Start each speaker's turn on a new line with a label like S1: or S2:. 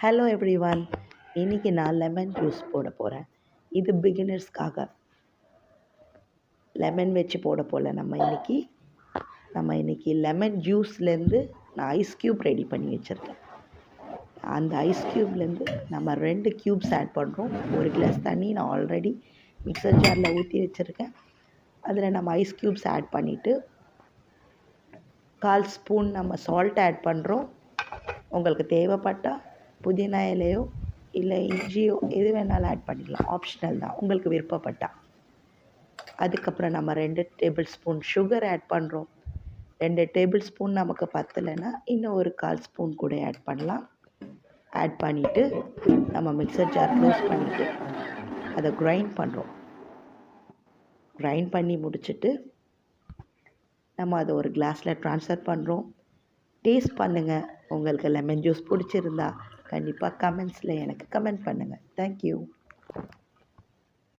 S1: Hello everyone. இன்றைக்கி நான் lemon juice போட போகிறேன். இது பிகினர்ஸ்க்காக. லெமன் வச்சு போட போகல. நம்ம இன்றைக்கி லெமன் ஜூஸ்லேருந்து நான் ஐஸ் க்யூப் ரெடி பண்ணி வச்சுருக்கேன். அந்த ஐஸ் க்யூப்லேருந்து நம்ம 2 க்யூப்ஸ் ஆட் பண்ணுறோம். 1 கிளாஸ் தண்ணி நான் ஆல்ரெடி மிக்சர் ஜாரில் ஊற்றி வச்சுருக்கேன். அதில் நம்ம ஐஸ் க்யூப்ஸ் ஆட் பண்ணிவிட்டு 1/4 ஸ்பூன் நம்ம சால்ட் ஆட் பண்ணுறோம். உங்களுக்கு தேவைப்பட்டால் புதினா இலையோ இல்லை இஞ்சியோ எது வேணாலும் ஆட் பண்ணிக்கலாம். ஆப்ஷனல் தான், உங்களுக்கு விருப்பப்பட்டால். அதுக்கப்புறம் நம்ம 2 டேபிள் ஸ்பூன் சுகர் ஆட் பண்ணுறோம். 2 டேபிள் ஸ்பூன் நமக்கு பத்தலைன்னா இன்னும் ஒரு 1/4 ஸ்பூன் கூட ஆட் பண்ணலாம். ஆட் பண்ணிவிட்டு நம்ம மிக்சர் ஜார் க்ளோஸ் பண்ணிவிட்டு அதை கிரைண்ட் பண்ணுறோம். கிரைண்ட் பண்ணி முடிச்சுட்டு நம்ம அதை ஒரு கிளாஸில் ட்ரான்ஸ்ஃபர் பண்ணுறோம். டேஸ்ட் பண்ணுங்கள். உங்களுக்கு லெமன் ஜூஸ் பிடிச்சிருந்தா கண்டிப்பாக கமெண்ட்ஸில் எனக்கு கமெண்ட் பண்ணுங்கள். தேங்க்யூ.